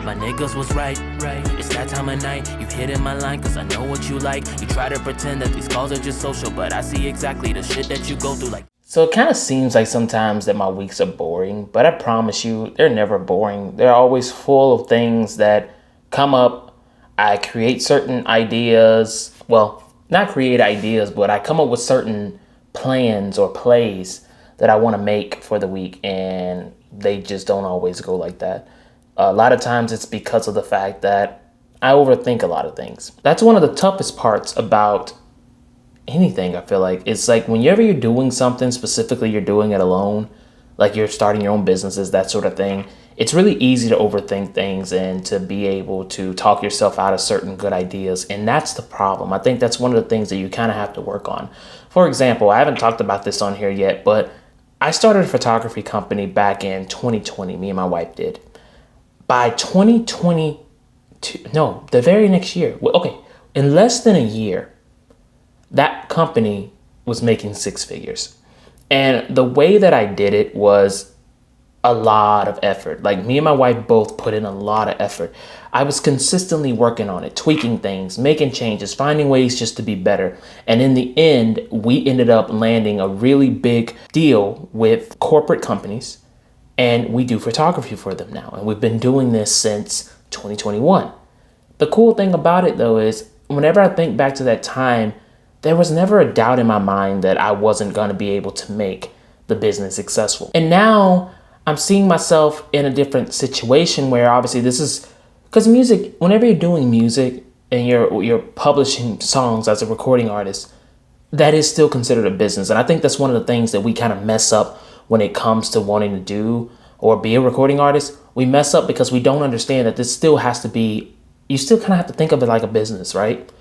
my niggas was right. It's that time of night, you hitting my line cause I know what you like. You try to pretend that these calls are just social, but I see exactly the shit that you go through like. So it kind of seems like sometimes that my weeks are boring, but I promise you, they're never boring. They're always full of things that come up. I create certain ideas. Well, not create ideas, but I come up with certain plans or plays that I want to make for the week, and they just don't always go like that. A lot of times it's because of the fact that I overthink a lot of things. That's one of the toughest parts about anything. I feel like it's like whenever you're doing something, specifically you're doing it alone, like you're starting your own businesses, that sort of thing, it's really easy to overthink things and to be able to talk yourself out of certain good ideas. And that's the problem. I think that's one of the things that you kind of have to work on. For example, I haven't talked about this on here yet, but I started a photography company back in 2020. Me and my wife did. By 2022, no, the very next year. Okay, in less than a year, that company was making six figures. And the way that I did it was a lot of effort. Like me and my wife both put in a lot of effort. I was consistently working on it, tweaking things, making changes, finding ways just to be better. And in the end, we ended up landing a really big deal with corporate companies, and we do photography for them now. And we've been doing this since 2021. The cool thing about it though is whenever I think back to that time, there was never a doubt in my mind that I wasn't going to be able to make the business successful. And now I'm seeing myself in a different situation where obviously this is because music, whenever you're doing music and you're publishing songs as a recording artist, that is still considered a business. And I think that's one of the things that we kind of mess up when it comes to wanting to do or be a recording artist. We mess up because we don't understand that this still has to be, you still kind of have to think of it like a business, right?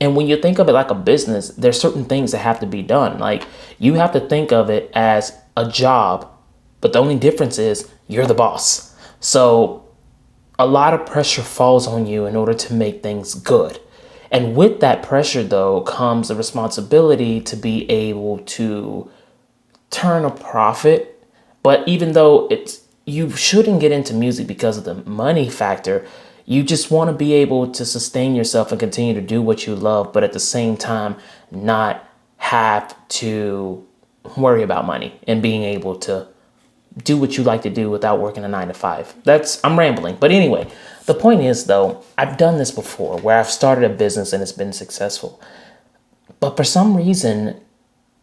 And when you think of it like a business, there's certain things that have to be done. Like you have to think of it as a job, but the only difference is you're the boss. So a lot of pressure falls on you in order to make things good. And with that pressure, though, comes the responsibility to be able to turn a profit. But even though you shouldn't get into music because of the money factor, you just want to be able to sustain yourself and continue to do what you love, but at the same time, not have to worry about money and being able to do what you like to do without working a 9 to 5. I'm rambling. But anyway, the point is though, I've done this before where I've started a business and it's been successful. But for some reason,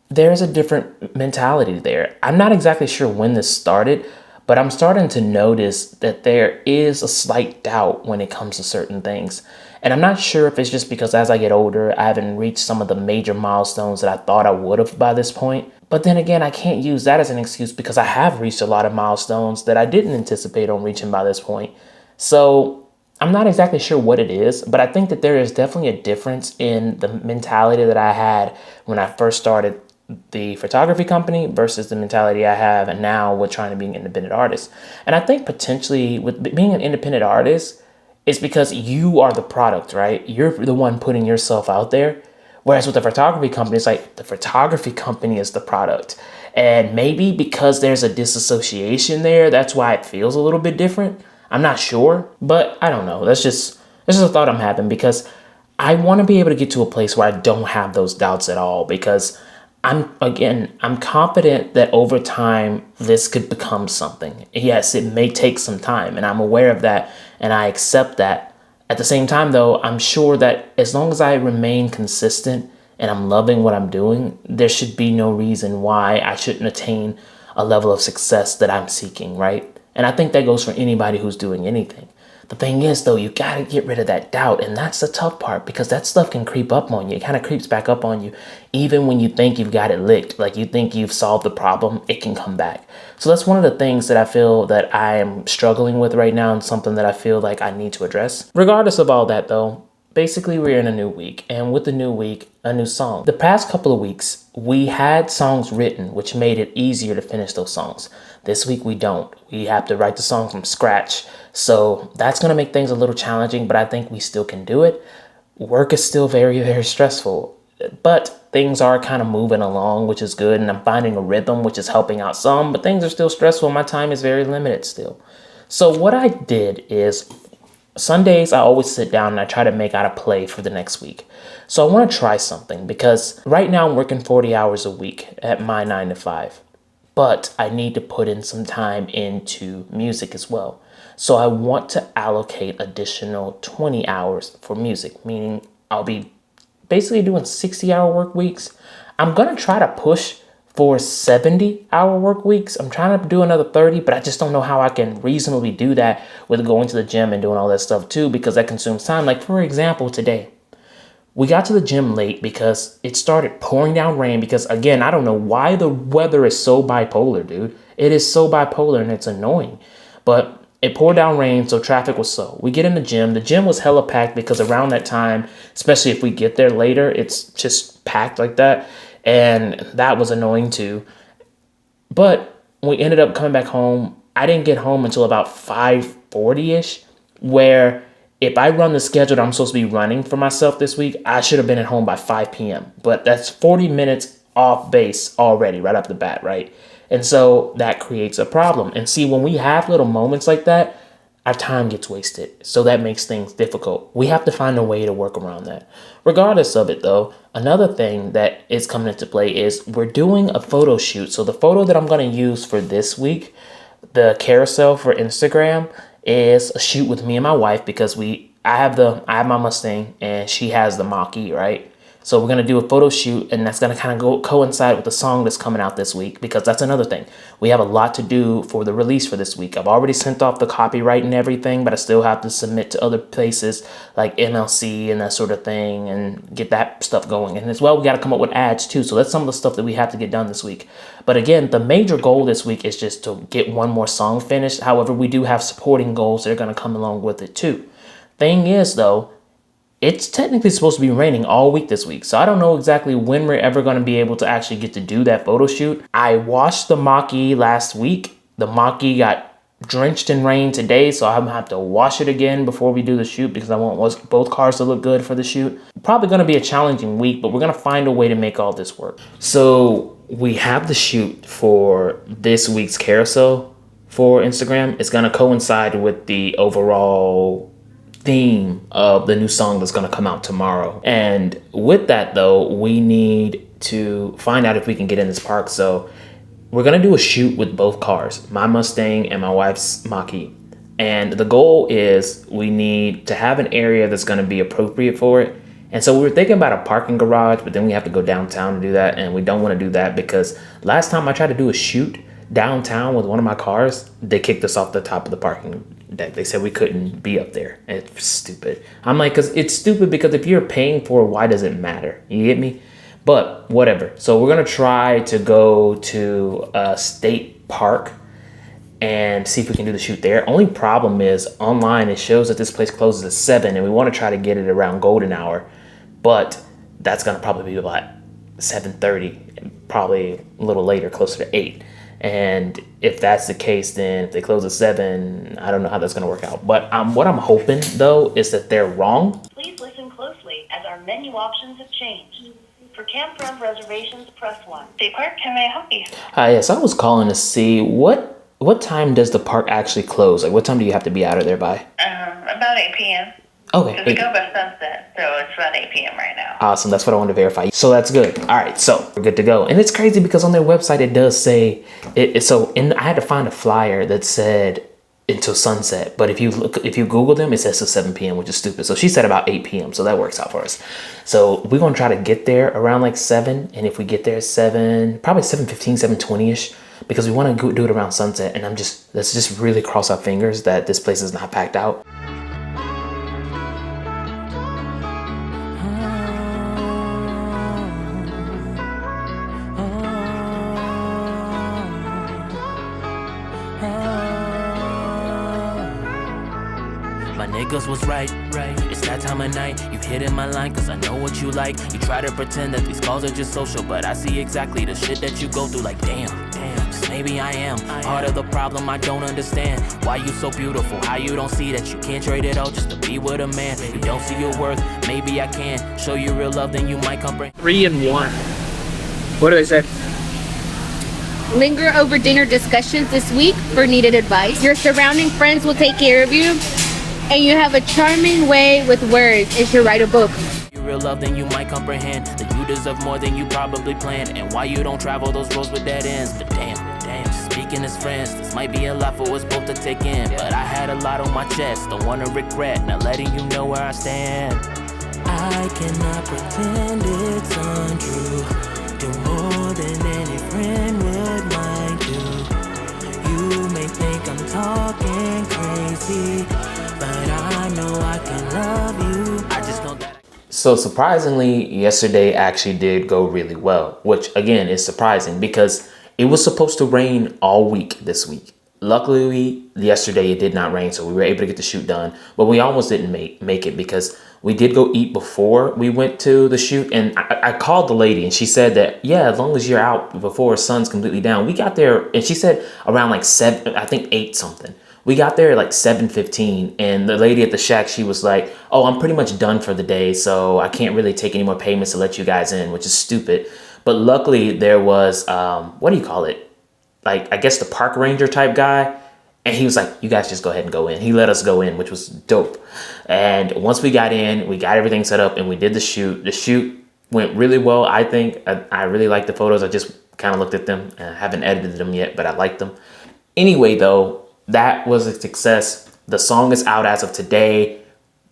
there's a different mentality there. I'm not exactly sure when this started, but I'm starting to notice that there is a slight doubt when it comes to certain things. And I'm not sure if it's just because as I get older, I haven't reached some of the major milestones that I thought I would have by this point. But then again, I can't use that as an excuse because I have reached a lot of milestones that I didn't anticipate on reaching by this point. So I'm not exactly sure what it is, but I think that there is definitely a difference in the mentality that I had when I first started the photography company versus the mentality I have and now with trying to be an independent artist. And I think potentially with being an independent artist, it's because you are the product, right? You're the one putting yourself out there. Whereas with the photography company, it's like the photography company is the product. And maybe because there's a disassociation there, that's why it feels a little bit different. I'm not sure, but I don't know. That's just a thought I'm having because I want to be able to get to a place where I don't have those doubts at all because I'm confident that over time, this could become something. Yes, it may take some time, and I'm aware of that, and I accept that. At the same time, though, I'm sure that as long as I remain consistent and I'm loving what I'm doing, there should be no reason why I shouldn't attain a level of success that I'm seeking, right? And I think that goes for anybody who's doing anything. The thing is, though, you got to get rid of that doubt. And that's the tough part because that stuff can creep up on you. It kind of creeps back up on you. Even when you think you've got it licked, like you think you've solved the problem, it can come back. So that's one of the things that I feel that I am struggling with right now and something that I feel like I need to address. Regardless of all that, though, basically we're in a new week. And with the new week, a new song. The past couple of weeks, we had songs written, which made it easier to finish those songs. This week, we don't. We have to write the song from scratch. So that's going to make things a little challenging, but I think we still can do it. Work is still very, very stressful, but things are kind of moving along, which is good. And I'm finding a rhythm, which is helping out some, but things are still stressful. My time is very limited still. So what I did is Sundays, I always sit down and I try to make out a play for the next week. So I want to try something because right now I'm working 40 hours a week at my 9 to 5. But I need to put in some time into music as well. So I want to allocate additional 20 hours for music, meaning I'll be basically doing 60-hour work weeks. I'm going to try to push for 70-hour work weeks. I'm trying to do another 30, but I just don't know how I can reasonably do that with going to the gym and doing all that stuff too, because that consumes time. Like, for example, today, we got to the gym late because it started pouring down rain because, again, I don't know why the weather is so bipolar, dude. It is so bipolar and it's annoying. But it poured down rain, so traffic was slow. We get in the gym. The gym was hella packed because around that time, especially if we get there later, it's just packed like that. And that was annoying too. But we ended up coming back home. I didn't get home until about 5:40-ish, where if I run the schedule that I'm supposed to be running for myself this week, I should have been at home by 5 p.m. But that's 40 minutes off base already, right off the bat, right? And so that creates a problem. And see, when we have little moments like that, our time gets wasted. So that makes things difficult. We have to find a way to work around that. Regardless of it, though, another thing that is coming into play is we're doing a photo shoot. So the photo that I'm going to use for this week, the carousel for Instagram, is a shoot with me and my wife because I have my Mustang and she has the Mach-E, right? So we're going to do a photo shoot, and that's going to kind of coincide with the song that's coming out this week, because that's another thing. We have a lot to do for the release for this week. I've already sent off the copyright and everything, but I still have to submit to other places like MLC and that sort of thing and get that stuff going. And as well, we got to come up with ads too. So that's some of the stuff that we have to get done this week. But again, the major goal this week is just to get one more song finished. However, we do have supporting goals that are going to come along with it too. Thing is, though, it's technically supposed to be raining all week this week. So I don't know exactly when we're ever going to be able to actually get to do that photo shoot. I washed the Mach-E last week. The Mach-E got drenched in rain today, so I'm going to have to wash it again before we do the shoot because I want both cars to look good for the shoot. Probably going to be a challenging week, but we're going to find a way to make all this work. So we have the shoot for this week's carousel for Instagram. It's going to coincide with the overall theme of the new song that's going to come out tomorrow. And with that, though, we need to find out if we can get in this park. So we're going to do a shoot with both cars, my Mustang and my wife's Mach-E. And the goal is we need to have an area that's going to be appropriate for it. And so we were thinking about a parking garage, but then we have to go downtown to do that. And we don't want to do that because last time I tried to do a shoot downtown with one of my cars, they kicked us off the top of the parking deck. They said we couldn't be up there. It's stupid. I'm like, it's stupid because if you're paying for it, why does it matter? You get me? But whatever. So we're going to try to go to a state park and see if we can do the shoot there. Only problem is online, it shows that this place closes at 7 and we want to try to get it around golden hour. But that's going to probably be about 7:30, probably a little later, closer to 8. And if that's the case, then if they close at 7, I don't know how that's going to work out. But what I'm hoping, though, is that they're wrong. Please listen closely as our menu options have changed. For campground reservations, press 1. State Park, how may I help you? Yes, I was calling to see what time does the park actually close? Like, what time do you have to be out of there by? About 8 p.m. Okay. Because we go by sunset, so it's around 8 p.m. right now. Awesome. That's what I wanted to verify. So that's good. All right. So we're good to go. And it's crazy because on their website, it does say I had to find a flyer that said until sunset. But if you Google them, it says till 7 p.m., which is stupid. So she said about 8 p.m. So that works out for us. So we're going to try to get there around like 7. And if we get there at 7, probably 7:15, 7:20-ish, because we want to do it around sunset. And let's just really cross our fingers that this place is not packed out. My niggas was right. It's that time of night. You hitting my line cause I know what you like. You try to pretend that these calls are just social, but I see exactly the shit that you go through. Like damn, just maybe I am part of the problem. I don't understand why you so beautiful, how you don't see that you can't trade it all just to be with a man. You don't see your worth, maybe I can show you real love, then you might come bring 3 and 1. What do they say? Linger over dinner discussions this week for needed advice. Your surrounding friends will take care of you. And you have a charming way with words. It should write a book. Real love, then you might comprehend that you deserve more than you probably planned, and why you don't travel those roads with dead ends. But damn, speaking as friends, this might be a lot for us both to take in. But I had a lot on my chest, don't wanna regret not letting you know where I stand. I cannot pretend it's untrue. Do more than any friend would might do. You may think I'm talking crazy, but I know I can love you. I just know that. So surprisingly, yesterday actually did go really well, which again is surprising because it was supposed to rain all week this week. Luckily, yesterday it did not rain, so we were able to get the shoot done, but we almost didn't make it because we did go eat before we went to the shoot, and I called the lady and she said that, yeah, as long as you're out before the sun's completely down. We got there, and she said around like 7, I think 8 something. We got there at like 7:15, and the lady at the shack, she was like, oh, I'm pretty much done for the day, so I can't really take any more payments to let you guys in, which is stupid. But luckily there was, what do you call it? Like, I guess the park ranger type guy. And he was like, you guys just go ahead and go in. He let us go in, which was dope. And once we got in, we got everything set up and we did the shoot. The shoot went really well, I think. I really liked the photos. I just kind of looked at them. I haven't edited them yet, but I liked them. Anyway, though, that was a success. The song is out as of today,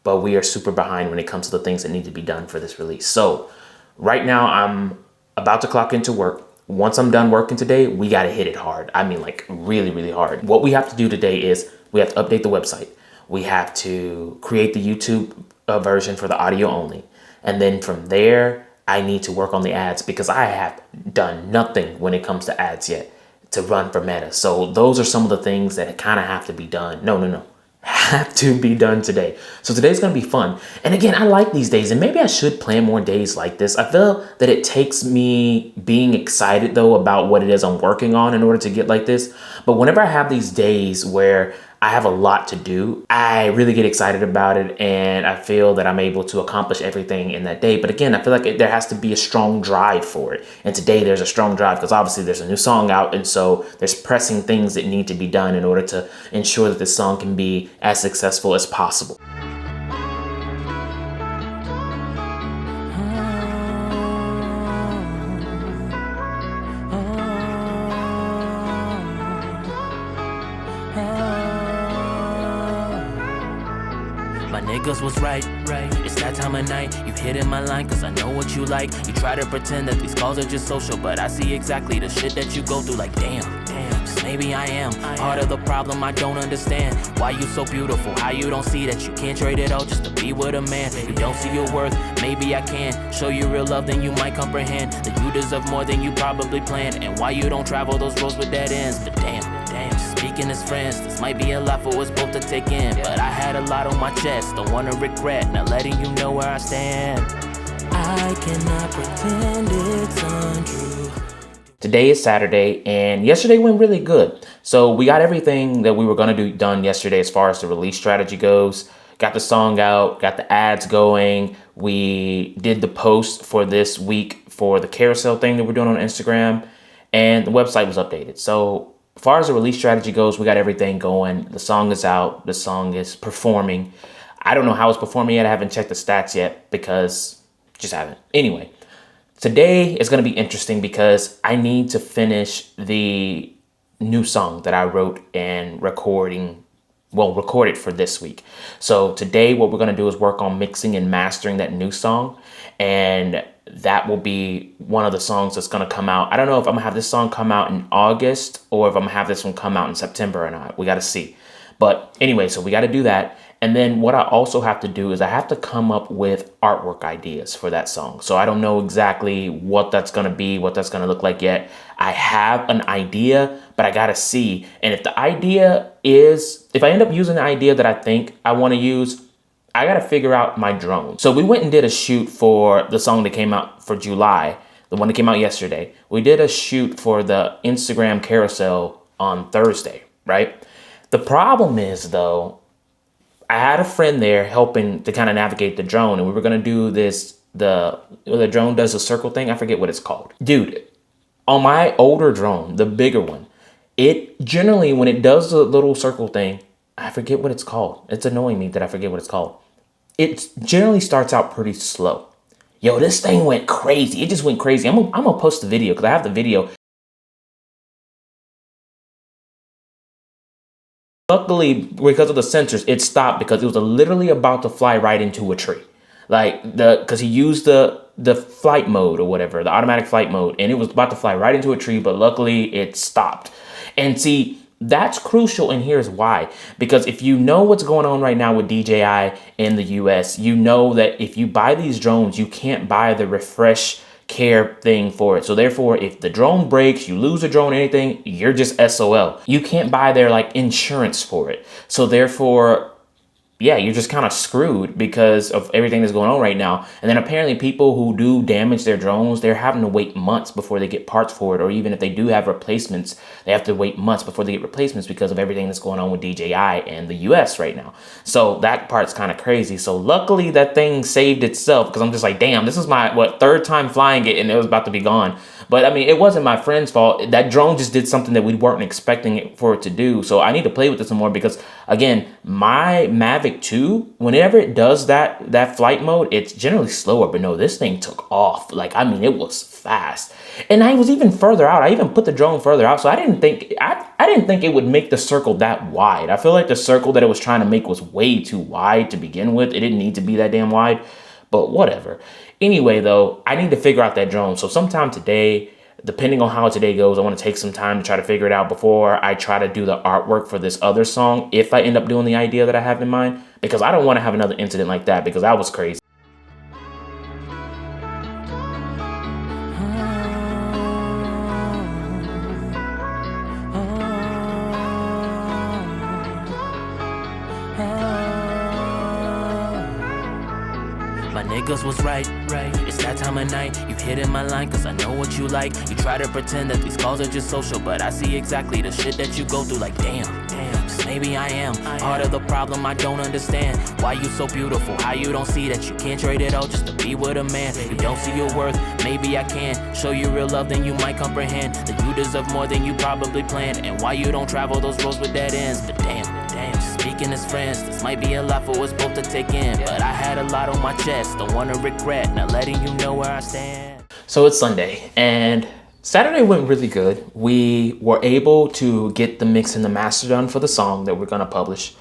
but we are super behind when it comes to the things that need to be done for this release. So right now I'm about to clock into work. Once I'm done working today, we got to hit it hard. I mean, like really, really hard. What we have to do today is we have to update the website. We have to create the YouTube version for the audio only. And then from there, I need to work on the ads because I have done nothing when it comes to ads yet to run for Meta. So those are some of the things that kind of have to be done. No. Have to be done today. So today's gonna be fun. And again, I like these days, and maybe I should plan more days like this. I feel that it takes me being excited though about what it is I'm working on in order to get like this. But whenever I have these days where I have a lot to do, I really get excited about it, and I feel that I'm able to accomplish everything in that day. But again, I feel like there has to be a strong drive for it. And today there's a strong drive because obviously there's a new song out, and so there's pressing things that need to be done in order to ensure that this song can be as successful as possible. My niggas was right. It's that time of night. You hit in my line cause I know what you like. You try to pretend that these calls are just social, but I see exactly the shit that you go through. Like damn, just maybe I am part of the problem. I don't understand why you so beautiful, how you don't see that you can't trade it all just to be with a man. You don't see your worth, maybe I can show you real love, then you might comprehend that you deserve more than you probably planned, and why you don't travel those roads with dead ends. But damn, speaking as friends, this might be a lot for us both to take in. But I had a lot on my chest, don't wanna regret not letting you know where I stand. I cannot pretend it's untrue. Today is Saturday, and yesterday went really good. So we got everything that we were gonna do done yesterday as far as the release strategy goes. Got the song out, got the ads going. We did the post for this week for the carousel thing that we're doing on Instagram, and the website was updated. So as far as the release strategy goes, we got everything going. The song is out. The song is performing. I don't know how it's performing yet. I haven't checked the stats yet because just haven't. Anyway, today is going to be interesting because I need to finish the new song that I wrote and recorded for this week. So today what we're going to do is work on mixing and mastering that new song, and that will be one of the songs that's going to come out. I don't know if I'm going to have this song come out in August or if I'm going to have this one come out in September or not. We got to see. But anyway, so we got to do that. And then what I also have to do is I have to come up with artwork ideas for that song. So I don't know exactly what that's going to be, what that's going to look like yet. I have an idea, but I got to see. And if the idea is, if I end up using the idea that I think I want to use, I got to figure out my drone. So we went and did a shoot for the song that came out for July, the one that came out yesterday. We did a shoot for the Instagram carousel on Thursday, right? The problem is though, I had a friend there helping to kind of navigate the drone, and we were going to do this, the drone does a circle thing. I forget what it's called. Dude, on my older drone, the bigger one, it generally, when it does the little circle thing, I forget what it's called. It's annoying me that I forget what it's called. It generally starts out pretty slow. Yo, this thing went crazy. It just went crazy. I'm gonna post the video because I have the video. Luckily, because of the sensors, it stopped because it was literally about to fly right into a tree. Because he used the flight mode or whatever, the automatic flight mode, and it was about to fly right into a tree, but luckily it stopped. And see, that's crucial, and here's why. Because if you know what's going on right now with DJI in the US, you know that if you buy these drones, you can't buy the refresh care thing for it. So therefore, if the drone breaks, you lose a drone, anything, you're just SOL. You can't buy their like insurance for it. So therefore, yeah, you're just kind of screwed because of everything that's going on right now. And then apparently people who do damage their drones, they're having to wait months before they get parts for it. Or even if they do have replacements, they have to wait months before they get replacements because of everything that's going on with DJI and the US right now. So that part's kind of crazy. So luckily that thing saved itself because I'm just like, damn, this is my, third time flying it and it was about to be gone. But I mean, it wasn't my friend's fault. That drone just did something that we weren't expecting it for it to do. So I need to play with this some more because, again, my Mavic 2, whenever it does that flight mode, it's generally slower. But no, this thing took off. Like, I mean, it was fast. And I was even further out. I even put the drone further out. So I didn't think it would make the circle that wide. I feel like the circle that it was trying to make was way too wide to begin with. It didn't need to be that damn wide. But whatever. Anyway, though, I need to figure out that drone. So sometime today, depending on how today goes, I want to take some time to try to figure it out before I try to do the artwork for this other song, if I end up doing the idea that I have in mind, because I don't want to have another incident like that, because that was crazy. My niggas was right. It's that time of night. You hitting my line cause I know what you like. You try to pretend that these calls are just social, but I see exactly the shit that you go through. Like damn, just maybe I am part of the problem. I don't understand why you so beautiful, how you don't see that you can't trade it all just to be with a man. You don't see your worth, maybe I can show you real love, then you might comprehend that you deserve more than you probably planned, and why you don't travel those roads with dead ends. But damn, speaking as friends, this might be a lot for us both to take in, but I had a lot on my chest, don't wanna regret not letting you know where I stand. So it's Sunday, and Saturday went really good. We were able to get the mix and the master done for the song that we're gonna publish,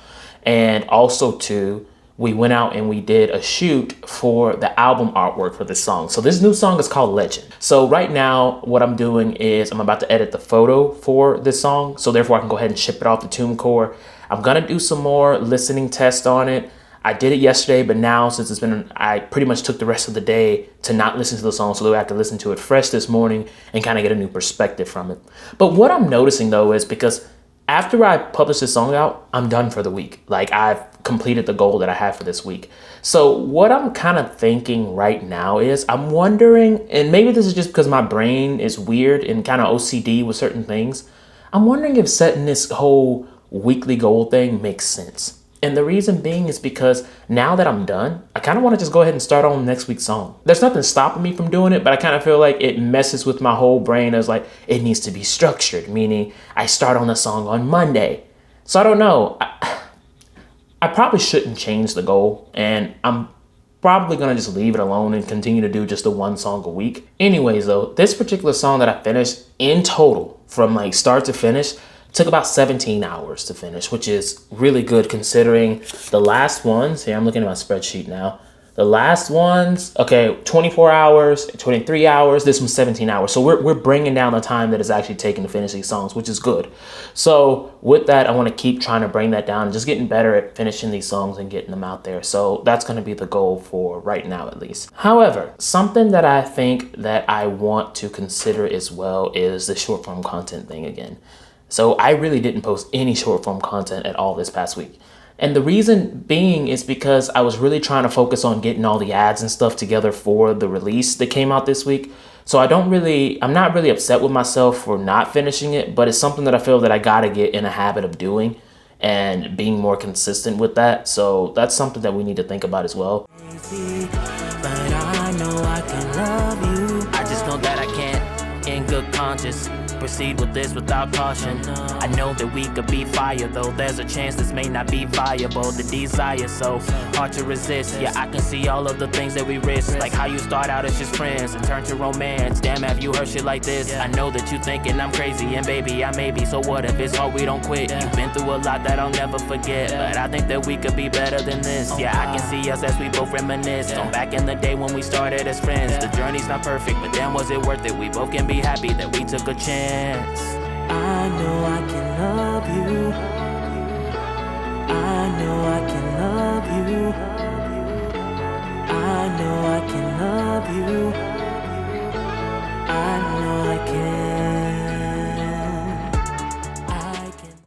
and also too, we went out and we did a shoot for the album artwork for this song. So this new song is called Legend. So right now, what I'm doing is I'm about to edit the photo for this song, so therefore I can go ahead and ship it off to TuneCore. I'm gonna do some more listening tests on it. I did it yesterday, but now since it's been, I pretty much took the rest of the day to not listen to the song, so that I have to listen to it fresh this morning and kind of get a new perspective from it. But what I'm noticing though is because after I publish this song out, I'm done for the week. Like I've completed the goal that I had for this week. So what I'm kind of thinking right now is I'm wondering, and maybe this is just because my brain is weird and kind of OCD with certain things. I'm wondering if setting this whole weekly goal thing makes sense. And the reason being is because now that I'm done, I kind of want to just go ahead and start on next week's song. There's nothing stopping me from doing it, but I kind of feel like it messes with my whole brain as like, it needs to be structured, meaning I start on the song on Monday. So I don't know. I probably shouldn't change the goal, and I'm probably going to just leave it alone and continue to do just the one song a week. Anyways, though, this particular song that I finished in total from like start to finish took about 17 hours to finish, which is really good considering the last ones. Here, I'm looking at my spreadsheet now. The last ones, okay, 24 hours, 23 hours, this one's 17 hours. So we're bringing down the time that it's actually taking to finish these songs, which is good. So with that, I want to keep trying to bring that down and just getting better at finishing these songs and getting them out there. So that's going to be the goal for right now, at least. However, something that I think that I want to consider as well is the short form content thing again. So I really didn't post any short form content at all this past week. And the reason being is because I was really trying to focus on getting all the ads and stuff together for the release that came out this week. So I'm not really upset with myself for not finishing it, but it's something that I feel that I gotta get in a habit of doing and being more consistent with that. So that's something that we need to think about as well. But I know I can love you. I just know that I can't in good conscience. proceed with this without caution. I know that we could be fire, though there's a chance this may not be viable. The desire so hard to resist. Yeah, I can see all of the things that we risk, like how you start out as just friends and turn to romance. Damn, have you heard shit like this? I know that you thinking I'm crazy, and baby, I may be. So what if it's hard, we don't quit? You've been through a lot that I'll never forget, but I think that we could be better than this. Yeah, I can see us as we both reminisce on back in the day when we started as friends. The journey's not perfect, but damn, was it worth it? We both can be happy that we took a chance. I know I can love you. I know I can love you. I know I can love you. I know